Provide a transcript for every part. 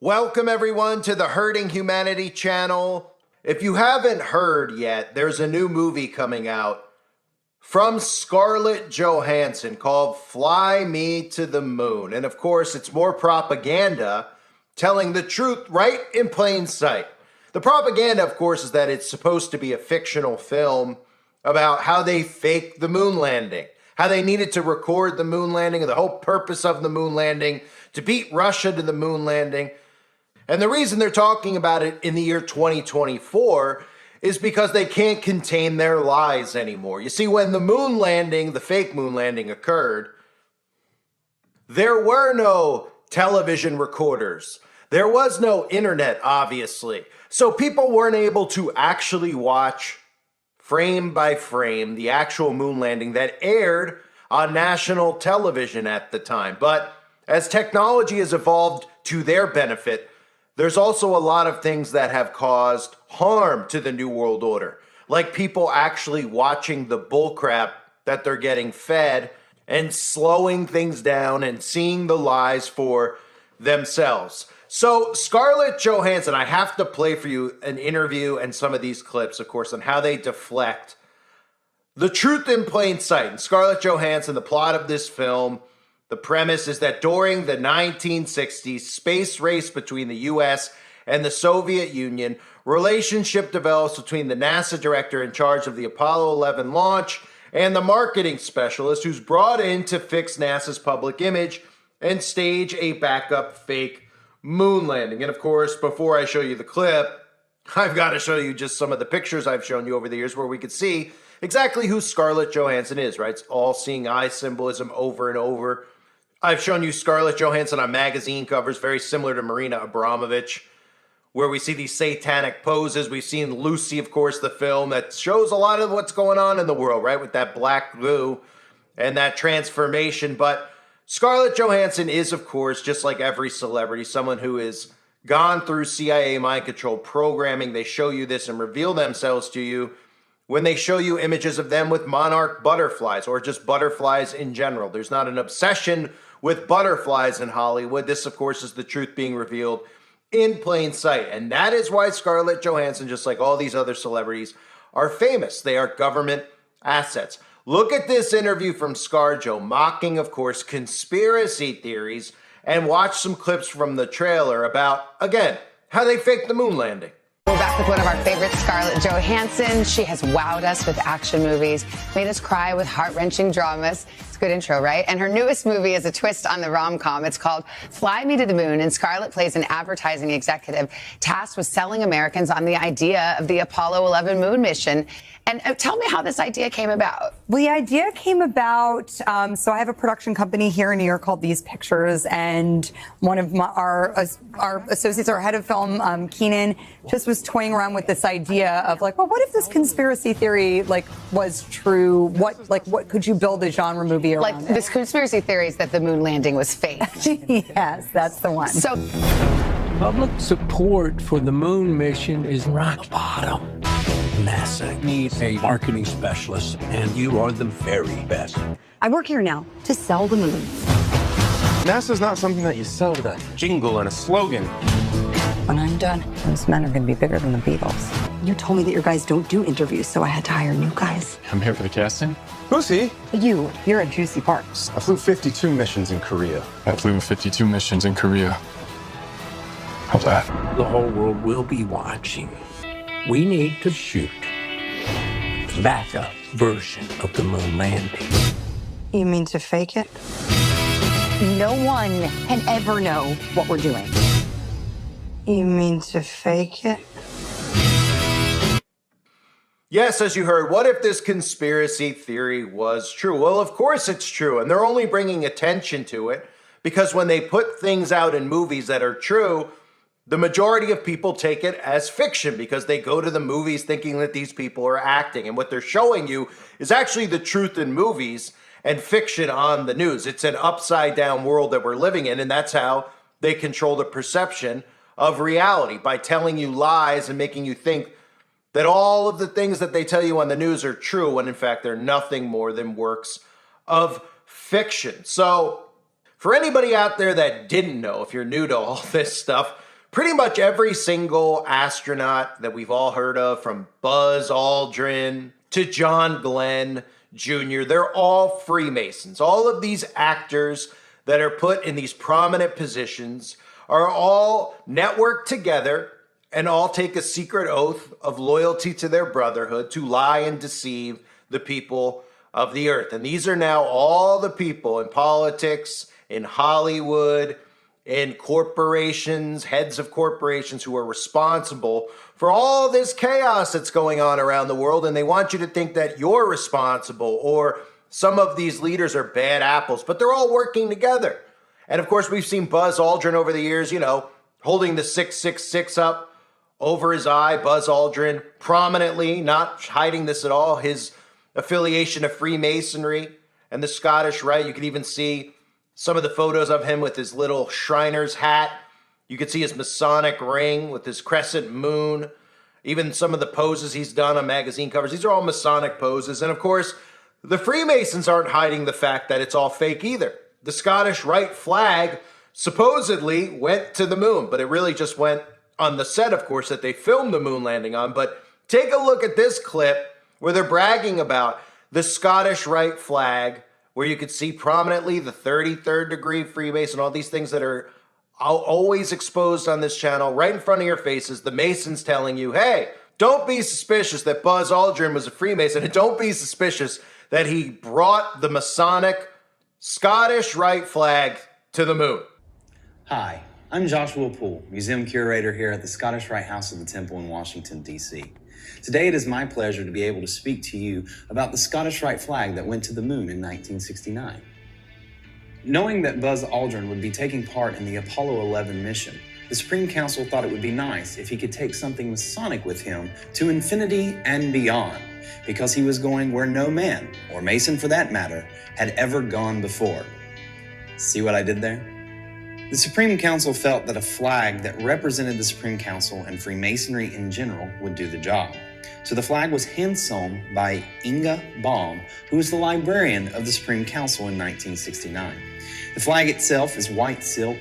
Welcome everyone to the Hurting Humanity channel. If you haven't heard yet, there's a new movie coming out from Scarlett Johansson called Fly Me to the Moon. And of course, it's more propaganda telling the truth right in plain sight. The propaganda, of course, is that it's supposed to be a fictional film about how they faked the moon landing, how they needed to record the moon landing, and the whole purpose of the moon landing to beat Russia to the moon landing. And the reason they're talking about it in the year 2024 is because they can't contain their lies anymore. You see, when the moon landing, the fake moon landing occurred, there were no television recorders. There was no internet, obviously. So people weren't able to actually watch frame by frame the actual moon landing that aired on national television at the time. But as technology has evolved to their benefit, there's also a lot of things that have caused harm to the New World Order, like people actually watching the bullcrap that they're getting fed and slowing things down and seeing the lies for themselves. So Scarlett Johansson, I have to play for you an interview and some of these clips, of course, on how they deflect the truth in plain sight. And Scarlett Johansson, the plot of this film, the premise is that during the 1960s space race between the US and the Soviet Union, relationship develops between the NASA director in charge of the Apollo 11 launch and the marketing specialist who's brought in to fix NASA's public image and stage a backup fake moon landing. And of course, before I show you the clip, I've got to show you just some of the pictures I've shown you over the years where we could see exactly who Scarlett Johansson is, right? It's all seeing eye symbolism over and over. I've shown you Scarlett Johansson on magazine covers, very similar to Marina Abramovich, where we see these satanic poses. We've seen Lucy, of course, the film that shows a lot of what's going on in the world, right? With that black glue and that transformation. But Scarlett Johansson is, of course, just like every celebrity, someone who has gone through CIA mind control programming. They show you this and reveal themselves to you when they show you images of them with monarch butterflies or just butterflies in general. There's not an obsession with butterflies in Hollywood. This, of course, is the truth being revealed in plain sight. And that is why Scarlett Johansson, just like all these other celebrities, are famous. They are government assets. Look at this interview from ScarJo, mocking, of course, conspiracy theories, and watch some clips from the trailer about, again, how they faked the moon landing. We're back with one of our favorites, Scarlett Johansson. She has wowed us with action movies, made us cry with heart-wrenching dramas. It's a good intro, right? And her newest movie is a twist on the rom-com. It's called Fly Me to the Moon, and Scarlett plays an advertising executive tasked with selling Americans on the idea of the Apollo 11 moon mission. And tell me how this idea came about. Well, the idea came about, so I have a production company here in New York called These Pictures, and one of our associates, our head of film, Keenan, just was toying around with this idea of like, well, what if this conspiracy theory was true? What could you build a genre movie around? Like this conspiracy theory is that the moon landing was fake. Yes, that's the one. So public support for the moon mission is rock bottom. NASA needs a marketing specialist, and you are the very best. I work here now to sell the moon. NASA's not something that you sell with a jingle and a slogan. When I'm done, those men are going to be bigger than the Beatles. You told me that your guys don't do interviews, so I had to hire new guys. I'm here for the casting. Who's he? You're a juicy part. I flew 52 missions in Korea. I flew 52 missions in Korea. How's that? The whole world will be watching. We need to shoot the backup version of the moon landing. You mean to fake it? No one can ever know what we're doing. You mean to fake it? Yes, as you heard, what if this conspiracy theory was true? Well, of course it's true, and they're only bringing attention to it because when they put things out in movies that are true, the majority of people take it as fiction because they go to the movies thinking that these people are acting. And what they're showing you is actually the truth in movies and fiction on the news. It's an upside down world that we're living in, and that's how they control the perception of reality, by telling you lies and making you think that all of the things that they tell you on the news are true, when in fact they're nothing more than works of fiction. So for anybody out there that didn't know, if you're new to all this stuff, pretty much every single astronaut that we've all heard of, from Buzz Aldrin to John Glenn Jr., they're all Freemasons. All of these actors that are put in these prominent positions are all networked together and all take a secret oath of loyalty to their brotherhood to lie and deceive the people of the earth. And these are now all the people in politics, in Hollywood, in corporations, heads of corporations who are responsible for all this chaos that's going on around the world. And they want you to think that you're responsible, or some of these leaders are bad apples, but they're all working together. And of course, we've seen Buzz Aldrin over the years, holding the 666 up over his eye. Buzz Aldrin prominently, not hiding this at all, his affiliation to Freemasonry and the Scottish Rite. You can even see some of the photos of him with his little Shriner's hat. You can see his Masonic ring with his crescent moon. Even some of the poses he's done on magazine covers. These are all Masonic poses. And of course, the Freemasons aren't hiding the fact that it's all fake either. The Scottish Rite flag supposedly went to the moon, but it really just went on the set, of course, that they filmed the moon landing on. But take a look at this clip where they're bragging about the Scottish Rite flag, where you could see prominently the 33rd degree Freemason, all these things that are always exposed on this channel, right in front of your faces. The Masons telling you, hey, don't be suspicious that Buzz Aldrin was a Freemason, and don't be suspicious that he brought the Masonic Scottish Rite flag to the moon. Hi, I'm Joshua Poole, Museum Curator here at the Scottish Rite House of the Temple in Washington, D.C. Today it is my pleasure to be able to speak to you about the Scottish Rite flag that went to the moon in 1969. Knowing that Buzz Aldrin would be taking part in the Apollo 11 mission, the Supreme Council thought it would be nice if he could take something Masonic with him to infinity and beyond, because he was going where no man, or Mason for that matter, had ever gone before. See what I did there? The Supreme Council felt that a flag that represented the Supreme Council and Freemasonry in general would do the job. So the flag was hand-sewn by Inga Baum, who was the librarian of the Supreme Council in 1969. The flag itself is white silk.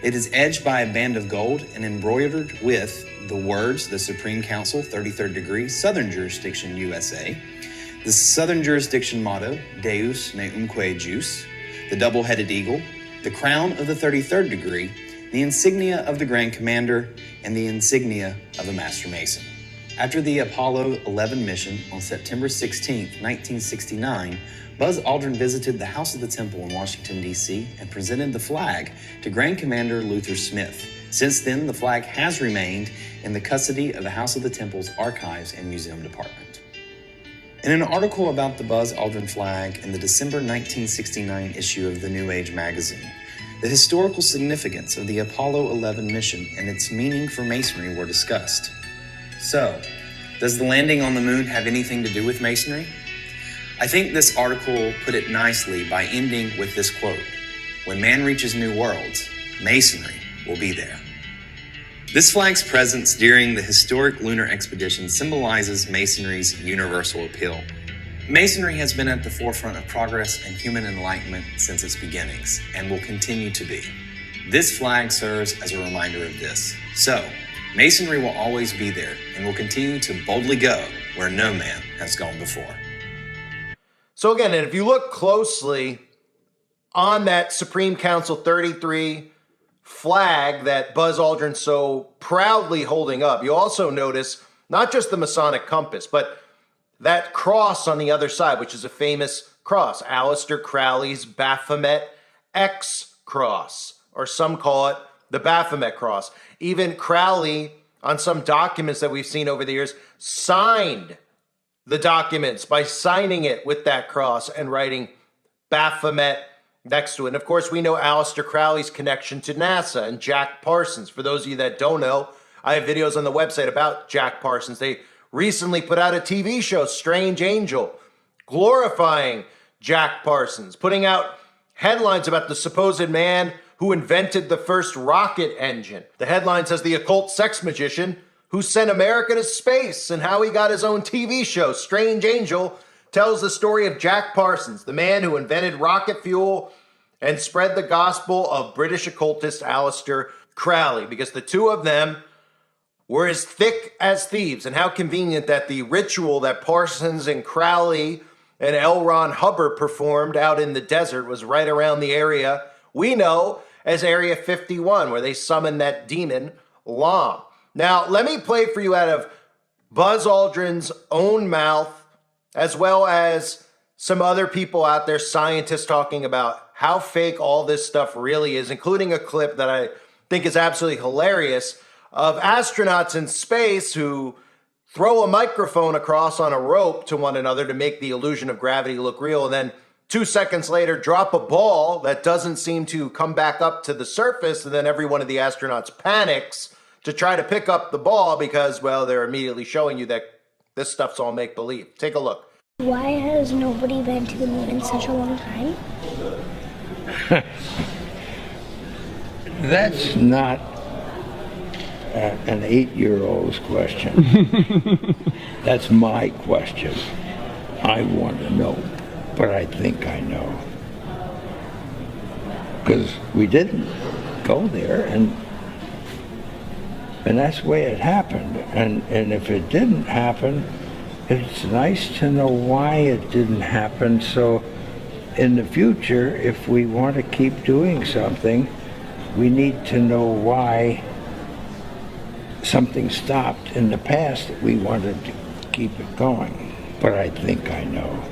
It is edged by a band of gold and embroidered with the words, the Supreme Council, 33rd degree, Southern Jurisdiction, USA, the Southern Jurisdiction motto, Deus me umque jus, the double-headed eagle, the crown of the 33rd degree, the insignia of the Grand Commander, and the insignia of the Master Mason. After the Apollo 11 mission on September 16, 1969, Buzz Aldrin visited the House of the Temple in Washington, D.C. and presented the flag to Grand Commander Luther Smith. Since then, the flag has remained in the custody of the House of the Temple's Archives and Museum Department. In an article about the Buzz Aldrin flag in the December 1969 issue of the New Age magazine, the historical significance of the Apollo 11 mission and its meaning for Masonry were discussed. So, does the landing on the moon have anything to do with Masonry? I think this article put it nicely by ending with this quote: "When man reaches new worlds, Masonry will be there." This flag's presence during the historic lunar expedition symbolizes Masonry's universal appeal. Masonry has been at the forefront of progress and human enlightenment since its beginnings, and will continue to be. This flag serves as a reminder of this. So, Masonry will always be there and will continue to boldly go where no man has gone before. So again, and if you look closely on that Supreme Council 33 flag that Buzz Aldrin's so proudly holding up, you also notice not just the Masonic compass, but that cross on the other side, which is a famous cross, Aleister Crowley's Baphomet X cross, or some call it the Baphomet cross. Even Crowley, on some documents that we've seen over the years, signed the documents by signing it with that cross and writing Baphomet next to it. And of course, we know Aleister Crowley's connection to NASA and Jack Parsons. For those of you that don't know, I have videos on the website about Jack Parsons. They recently put out a TV show, Strange Angel, glorifying Jack Parsons, putting out headlines about the supposed man who invented the first rocket engine. The headline says the occult sex magician who sent America to space, and how he got his own TV show. Strange Angel tells the story of Jack Parsons, the man who invented rocket fuel and spread the gospel of British occultist Aleister Crowley, because the two of them were as thick as thieves. And how convenient that the ritual that Parsons and Crowley and L. Ron Hubbard performed out in the desert was right around the area we know as Area 51, where they summoned that demon, Lom. Now, let me play for you out of Buzz Aldrin's own mouth, as well as some other people out there, scientists, talking about how fake all this stuff really is, including a clip that I think is absolutely hilarious of astronauts in space who throw a microphone across on a rope to one another to make the illusion of gravity look real, and then 2 seconds later drop a ball that doesn't seem to come back up to the surface, and then every one of the astronauts panics to try to pick up the ball because, well, they're immediately showing you that this stuff's all make-believe. Take a look. Why has nobody been to the moon in such a long time? That's not an 8-year-old's question. That's my question. I want to know, but I think I know. Because we didn't go there, and that's the way it happened. And if it didn't happen, it's nice to know why it didn't happen. So in the future, if we want to keep doing something, we need to know why something stopped in the past that we wanted to keep it going. But I think I know.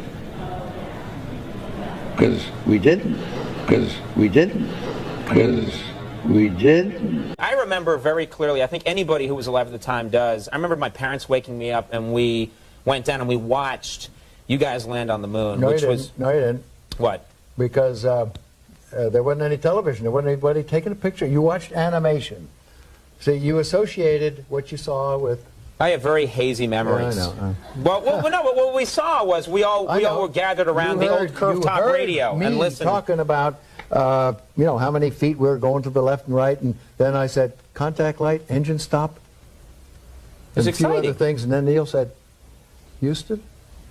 Because we didn't. I remember very clearly, I think anybody who was alive at the time does, I remember my parents waking me up and we went down and we watched you guys land on the moon. No, which you was didn't. No, you didn't. What? Because there wasn't any television. There wasn't anybody taking a picture. You watched animation. See, you associated what you saw with... I have very hazy memories. Yeah, I know. Well, no, but what we saw was we all were gathered around the old curved top radio and listened. Talking about, how many feet we were going to the left and right, and then I said, contact light, engine stop. It was and a few exciting. other things, and then Neil said, Houston,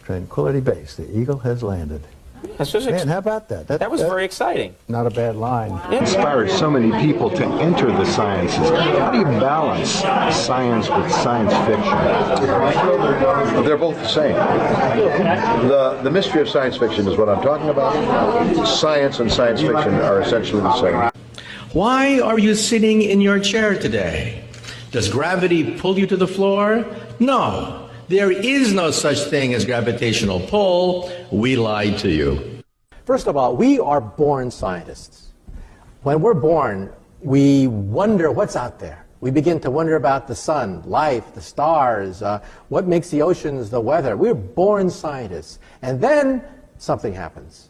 Tranquility Base, the Eagle has landed. Man, how about that? That was very exciting. Not a bad line. It inspires so many people to enter the sciences. How do you balance science with science fiction? They're both the same. The mystery of science fiction is what I'm talking about. Science and science fiction are essentially the same. Why are you sitting in your chair today? Does gravity pull you to the floor? No. There is no such thing as gravitational pull. We lied to you. First of all, we are born scientists. When we're born, we wonder what's out there. We begin to wonder about the sun, life, the stars, what makes the oceans, the weather. We're born scientists. And then something happens.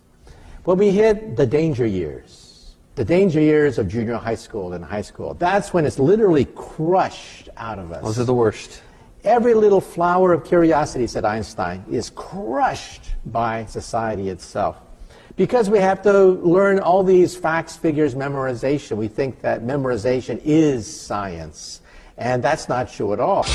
When we hit the danger years of junior high school and high school, that's when it's literally crushed out of us. Those are the worst. Every little flower of curiosity, said Einstein, is crushed by society itself. Because we have to learn all these facts, figures, memorization, we think that memorization is science. And that's not true at all.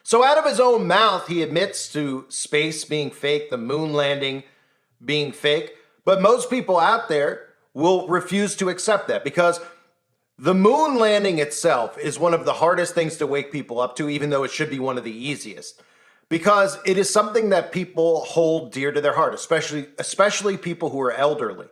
So out of his own mouth, he admits to space being fake, the moon landing being fake. But most people out there will refuse to accept that because the moon landing itself is one of the hardest things to wake people up to, even though it should be one of the easiest. Because it is something that people hold dear to their heart, especially people who are elderly.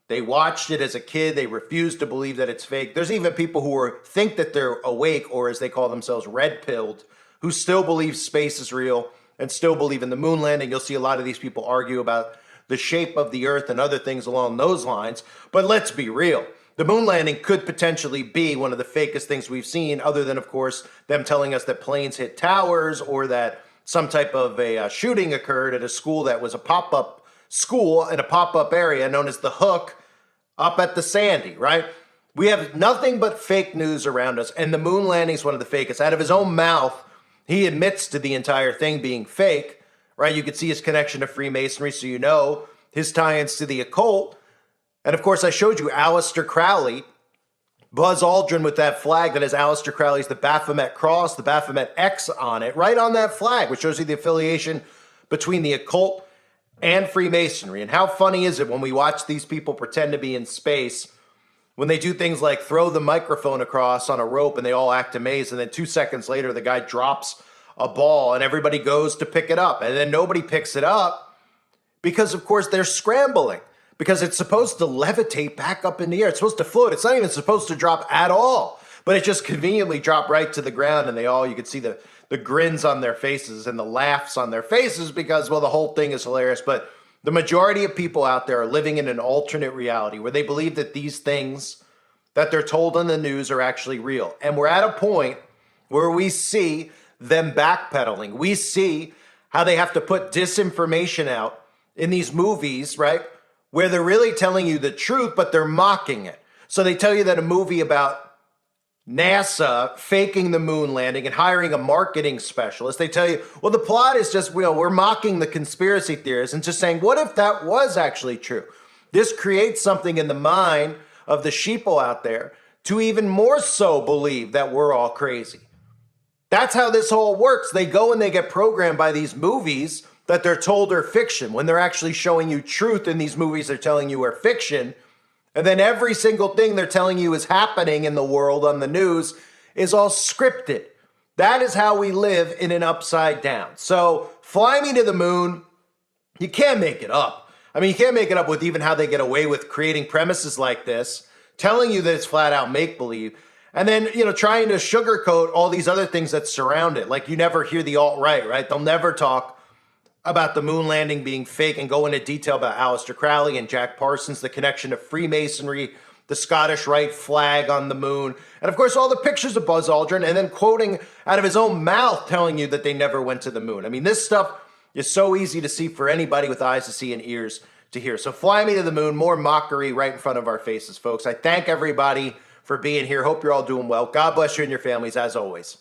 They watched it as a kid. They refuse to believe that it's fake. There's even people who think that they're awake, or as they call themselves, red-pilled, who still believe space is real and still believe in the moon landing. You'll see a lot of these people argue about the shape of the earth and other things along those lines. But let's be real. the moon landing could potentially be one of the fakest things we've seen, other than, of course, them telling us that planes hit towers or that some type of a shooting occurred at a school that was a pop-up school in a pop-up area known as the Hook up at the Sandy, right? We have nothing but fake news around us, and the moon landing is one of the fakest. Out of his own mouth, he admits to the entire thing being fake, right? You could see his connection to Freemasonry, so you know his tie-ins to the occult. And of course, I showed you Aleister Crowley, Buzz Aldrin with that flag that has Aleister Crowley's the Baphomet Cross, the Baphomet X on it, right on that flag, which shows you the affiliation between the occult and Freemasonry. And how funny is it when we watch these people pretend to be in space, when they do things like throw the microphone across on a rope and they all act amazed, and then 2 seconds later the guy drops a ball and everybody goes to pick it up, and then nobody picks it up because, of course, they're scrambling. Because it's supposed to levitate back up in the air. It's supposed to float. It's not even supposed to drop at all. But it just conveniently dropped right to the ground, and you could see the grins on their faces and the laughs on their faces because, well, the whole thing is hilarious. But the majority of people out there are living in an alternate reality where they believe that these things that they're told on the news are actually real. And we're at a point where we see them backpedaling. We see how they have to put disinformation out in these movies, right? Where they're really telling you the truth, but they're mocking it. So they tell you that a movie about NASA faking the moon landing and hiring a marketing specialist, they tell you, well, the plot is just, we're mocking the conspiracy theorists and just saying, what if that was actually true? This creates something in the mind of the sheeple out there to even more so believe that we're all crazy. That's how this all works. They go and they get programmed by these movies that they're told are fiction, when they're actually showing you truth in these movies they're telling you are fiction. And then every single thing they're telling you is happening in the world on the news is all scripted. That is how we live in an upside down. So Fly Me to the Moon, you can't make it up. I mean, you can't make it up with even how they get away with creating premises like this, telling you that it's flat out make-believe, and then, trying to sugarcoat all these other things that surround it. Like, you never hear the alt-right, right? They'll never talk about the moon landing being fake and go into detail about Aleister Crowley and Jack Parsons, the connection to Freemasonry, the Scottish Rite flag on the moon, and of course all the pictures of Buzz Aldrin, and then quoting out of his own mouth telling you that they never went to the moon. I mean, this stuff is so easy to see for anybody with eyes to see and ears to hear. So Fly Me to the Moon, more mockery right in front of our faces, folks. I thank everybody for being here. Hope you're all doing well. God bless you and your families, as always.